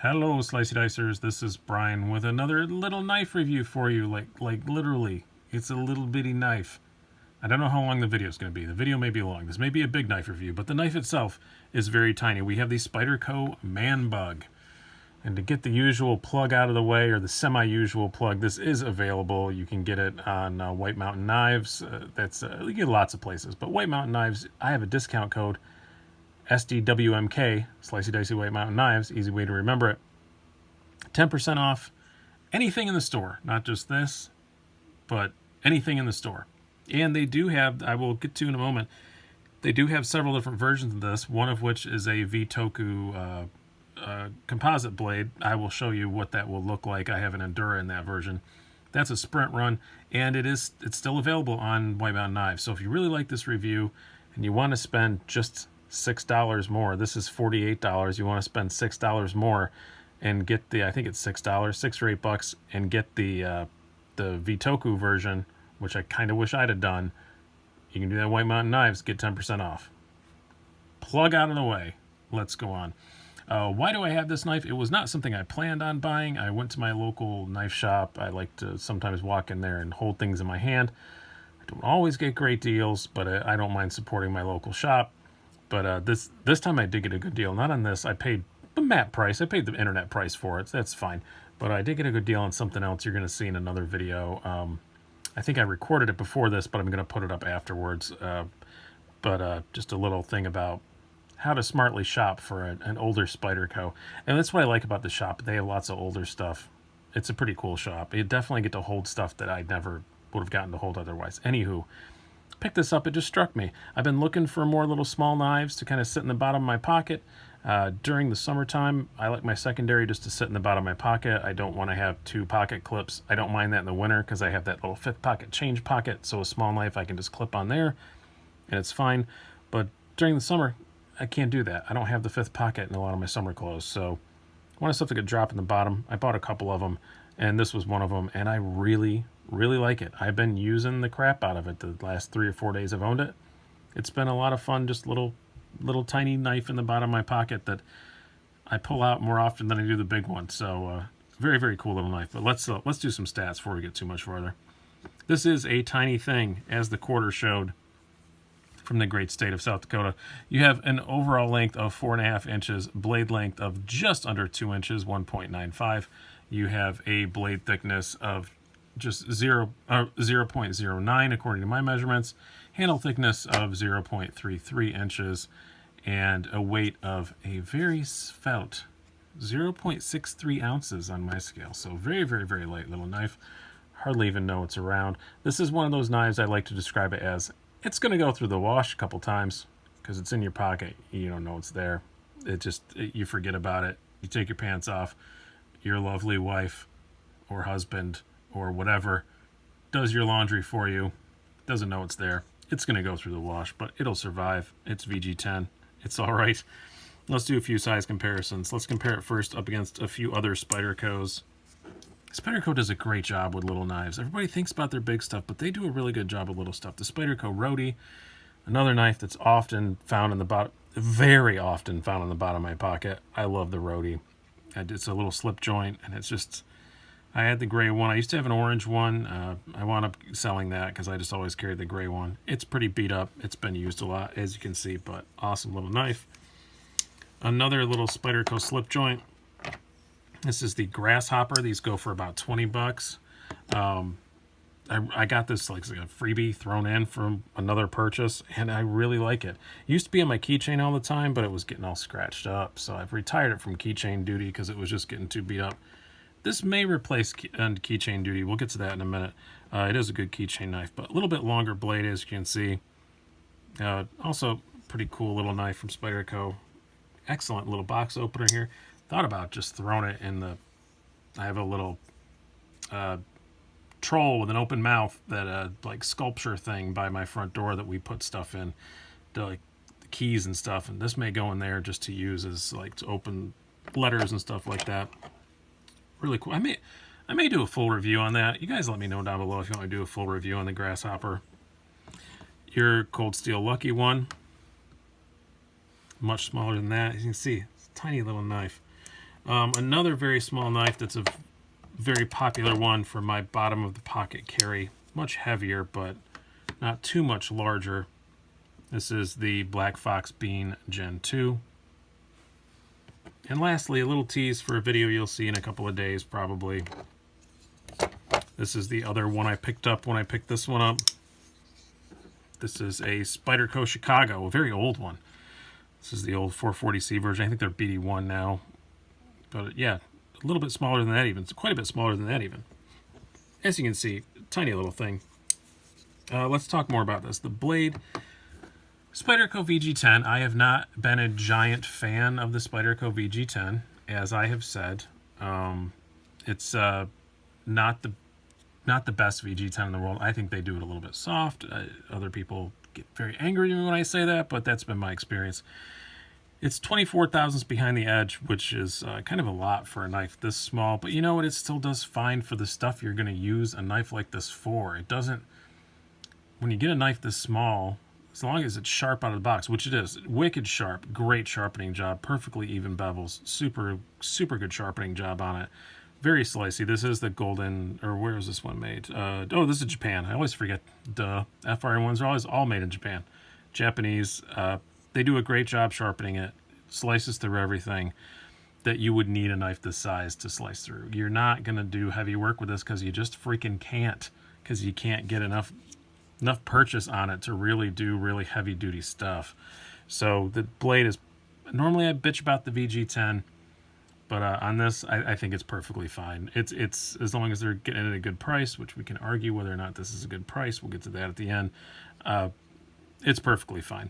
Hello, Slicey Dicers. This is Brian with another little knife review for you. Like literally, it's a little bitty knife. I don't know how long the video is going to be. The video may be long. This may be a big knife review, but the knife itself is very tiny. We have the Spyderco Manbug. And to get the usual plug out of the way, or the semi-usual plug, this is available. You can get it on White Mountain Knives. You get lots of places. But White Mountain Knives, I have a discount code, SDWMK, Slicey Dicey White Mountain Knives, easy way to remember it. 10% off anything in the store, not just this, but anything in the store. And they do have, I will get to in a moment, they do have several different versions of this, one of which is a Vitoku composite blade. I will show you what that will look like. I have an Endura in that version. That's a sprint run, and it's still available on White Mountain Knives. So if you really like this review and you want to spend just $6 more, this is $48. You want to spend $6 more and get the, I think it's $6, $6 or $8, and get the Vitoku version, which I kind of wish I'd have done. You can do that at White Mountain Knives, get 10% off. Plug out of the way. Let's go on. Why do I have this knife? It was not something I planned on buying. I went to my local knife shop. I like to sometimes walk in there and hold things in my hand. I don't always get great deals, but I don't mind supporting my local shop. But this time I did get a good deal. Not on this. I paid the MAP price. I paid the internet price for it. So that's fine. But I did get a good deal on something else you're going to see in another video. I think I recorded it before this, but I'm going to put it up afterwards. Just a little thing about how to smartly shop for an older Spyderco. And that's what I like about the shop. They have lots of older stuff. It's a pretty cool shop. You definitely get to hold stuff that I never would have gotten to hold otherwise. Anywho, picked this up. It just struck me. I've been looking for more little small knives to kind of sit in the bottom of my pocket. During the summertime, I like my secondary just to sit in the bottom of my pocket. I don't want to have two pocket clips. I don't mind that in the winter because I have that little fifth pocket change pocket. So a small knife I can just clip on there and it's fine. But during the summer, I can't do that. I don't have the fifth pocket in a lot of my summer clothes. So I wanted stuff that could drop in the bottom. I bought a couple of them, and this was one of them, and I really, really like it. I've been using the crap out of it the last 3 or 4 days I've owned it. It's been a lot of fun, just little tiny knife in the bottom of my pocket that I pull out more often than I do the big one. So very, very cool little knife. But let's do some stats before we get too much further. This is a tiny thing, as the quarter showed, from the great state of South Dakota. You have an overall length of 4.5 inches, blade length of just under 2 inches, 1.95. You have a blade thickness of just 0.09 according to my measurements, handle thickness of 0.33 inches, and a weight of a very svelte 0.63 ounces on my scale. So very, very, very light little knife. Hardly even know it's around. This is one of those knives I like to describe it as, it's going to go through the wash a couple times because it's in your pocket. You don't know it's there. You forget about it. You take your pants off. Your lovely wife or husband or whatever does your laundry for you. Doesn't know it's there. It's going to go through the wash, but it'll survive. It's VG10. It's all right. Let's do a few size comparisons. Let's compare it first up against a few other Spydercos. Spyderco does a great job with little knives. Everybody thinks about their big stuff, but they do a really good job with little stuff. The Spyderco Rhodey, another knife that's often found in the bottom, very often found in the bottom of my pocket. I love the Rhodey. It's a little slip joint, and it's just, I had the gray one. I used to have an orange one. I wound up selling that because I just always carried the gray one. It's pretty beat up. It's been used a lot, as you can see, but awesome little knife. Another little Spyderco slip joint. This is the Grasshopper. These go for about $20. I got this like a freebie thrown in from another purchase, and I really like it. It used to be on my keychain all the time, but it was getting all scratched up. So I've retired it from keychain duty because it was just getting too beat up. This may replace keychain duty. We'll get to that in a minute. It is a good keychain knife, but a little bit longer blade, as you can see. Also, pretty cool little knife from Spyderco. Excellent little box opener here. Thought about just throwing it in the, I have a little troll with an open mouth, that like sculpture thing by my front door that we put stuff in, like the keys and stuff, and this may go in there just to use as like to open letters and stuff like that. Really cool. I may do a full review on that. You guys let me know down below if you want me to do a full review on the Grasshopper. Your Cold Steel Lucky one, much smaller than that. As you can see, it's a tiny little knife. Another very small knife that's a very popular one for my bottom of the pocket carry. Much heavier, but not too much larger. This is the Black Fox Bean Gen 2. And lastly, a little tease for a video you'll see in a couple of days, probably. This is the other one I picked up when I picked this one up. This is a Spyderco Chicago, a very old one. This is the old 440C version. I think they're BD1 now. But yeah, a little bit smaller than that even. It's quite a bit smaller than that even. As you can see, tiny little thing. Let's talk more about this. The blade, Spyderco VG10. I have not been a giant fan of the Spyderco VG10, as I have said. It's not the best VG10 in the world. I think they do it a little bit soft. Other people get very angry at me when I say that, but that's been my experience. It's 24 thousandths behind the edge, which is kind of a lot for a knife this small. But you know what? It still does fine for the stuff you're going to use a knife like this for. It doesn't... When you get a knife this small, as long as it's sharp out of the box, which it is, wicked sharp, great sharpening job, perfectly even bevels, super, super good sharpening job on it. Very slicey. This is the golden, or where is this one made? Oh, this is Japan. I always forget. Duh. FRN ones are always all made in Japan. Japanese. They do a great job sharpening it. Slices through everything that you would need a knife this size to slice through. You're not going to do heavy work with this because you just freaking can't. Because you can't get enough purchase on it to really do really heavy duty stuff. So the blade is... Normally I bitch about the VG10. But on this, I think it's perfectly fine. It's as long as they're getting it at a good price, which we can argue whether or not this is a good price. We'll get to that at the end. It's perfectly fine.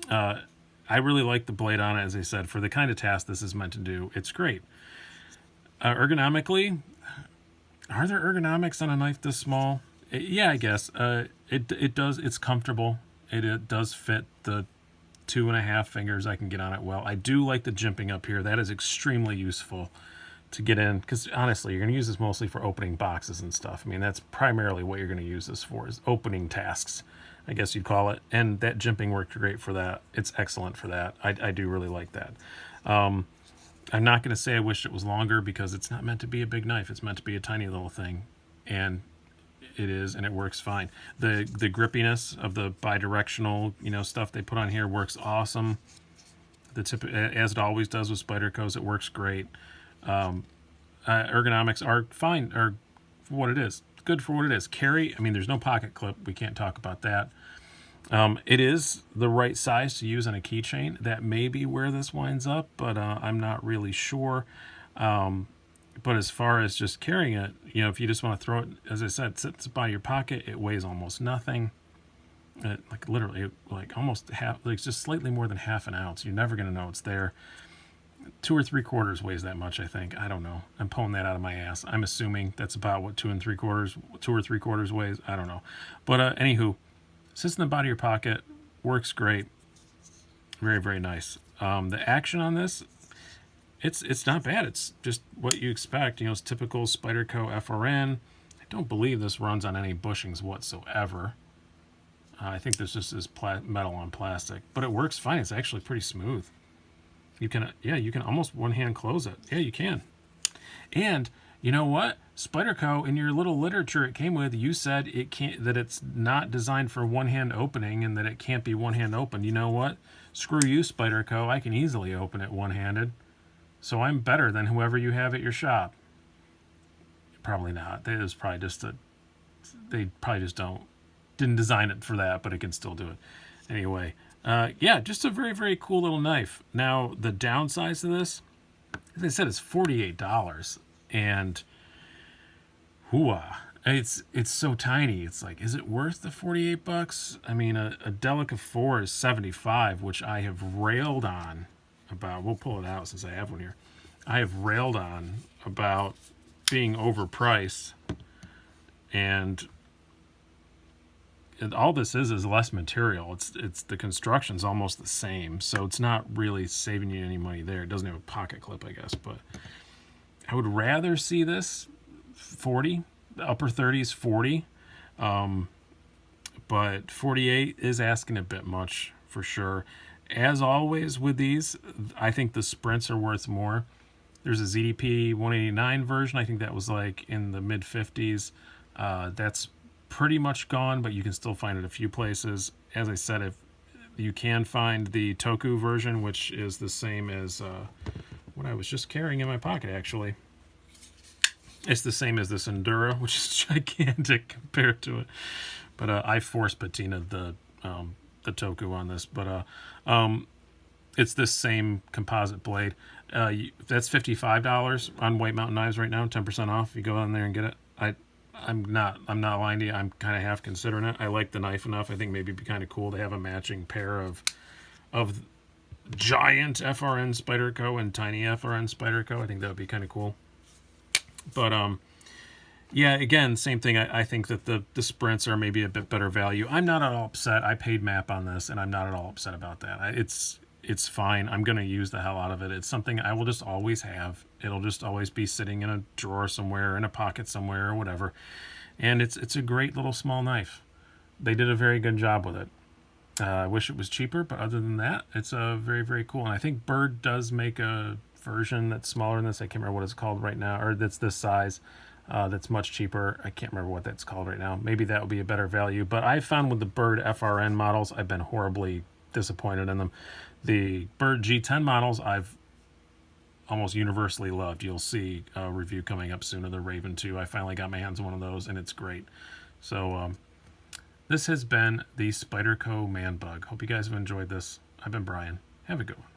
I really like the blade on it, as I said. For the kind of task this is meant to do, it's great. Ergonomically, are there ergonomics on a knife this small? Yeah, I guess. It does. It's comfortable. It does fit the 2.5 fingers I can get on it well. I do like the jimping up here. That is extremely useful to get in, because honestly, you're going to use this mostly for opening boxes and stuff. I mean, that's primarily what you're going to use this for, is opening tasks, I guess you'd call it. And that jimping worked great for that. It's excellent for that. I do really like that. I'm not going to say I wish it was longer, because it's not meant to be a big knife. It's meant to be a tiny little thing. And it is, and it works fine. The grippiness of the bi-directional, stuff they put on here works awesome. The tip, as it always does with Spyderco's, it works great. Ergonomics are fine, or for what it is. Good for what it is. Carry, I mean, there's no pocket clip. We can't talk about that. It is the right size to use on a keychain. That may be where this winds up, but I'm not really sure. But as far as just carrying it, if you just want to throw it, as I said, sits by your pocket, it weighs almost nothing. Like literally, like almost half, like just slightly more than half an ounce. You're never going to know it's there. 2 3/4 weighs that much, I think. I don't know. I'm pulling that out of my ass. I'm assuming that's about what 2 3/4 weighs. I don't know. But anywho, sits in the bottom of your pocket, works great. Very, very nice. The action on this, it's not bad. It's just what you expect. It's typical Spyderco FRN. I don't believe this runs on any bushings whatsoever. I think this just is metal on plastic, but it works fine. It's actually pretty smooth. You can almost one-hand close it. Yeah, you can. And you know what? Spyderco, in your little literature it came with, you said that it's not designed for one-hand opening and that it can't be one-hand opened. You know what? Screw you, Spyderco. I can easily open it one-handed. So I'm better than whoever you have at your shop. Probably not. They probably just didn't design it for that, but it can still do it. Anyway, yeah, just a very, very cool little knife. Now, the downsides to this, as I said, is $48. And hooah, it's so tiny. It's like, is it worth the $48? I mean, a Delica 4 is $75, which I have railed on about. We'll pull it out since I have one here. I have railed on about being overpriced, and all this is less material. It's the construction's almost the same, so it's not really saving you any money there. It doesn't have a pocket clip, I guess, but I would rather see this 40, the upper 30s 40, but 48 is asking a bit much for sure. As always with these, I think the sprints are worth more. There's a ZDP 189 version. I think that was like in the mid 50s. That's pretty much gone, but you can still find it a few places. As I said, if you can find the Toku version, which is the same as what I was just carrying in my pocket, actually. It's the same as this Endura, which is gigantic compared to it. But I force patinaed the Toku on this. But it's this same composite blade. That's $55 on White Mountain Knives right now, 10% off. You go in there and get it. I'm not lying to you. I'm kind of half considering it. I like the knife enough. I think maybe it'd be kind of cool to have a matching pair of giant FRN Spyderco and tiny FRN Spyderco. I think that would be kind of cool. But yeah, again, same thing. I think that the sprints are maybe a bit better value. I'm not at all upset. I paid MAP on this, and I'm not at all upset about that. It's fine. I'm going to use the hell out of it. It's something I will just always have. It'll just always be sitting in a drawer somewhere, in a pocket somewhere, or whatever. And it's a great little small knife. They did a very good job with it. I wish it was cheaper, but other than that, it's very, very cool. And I think Bird does make a version that's smaller than this. I can't remember what it's called right now, or that's this size. That's much cheaper. I can't remember what that's called right now. Maybe that would be a better value. But I found with the Bird FRN models, I've been horribly disappointed in them. The Bird G10 models, I've almost universally loved. You'll see a review coming up soon of the Raven 2. I finally got my hands on one of those, and it's great. So this has been the Spyderco Manbug. Hope you guys have enjoyed this. I've been Brian. Have a good one.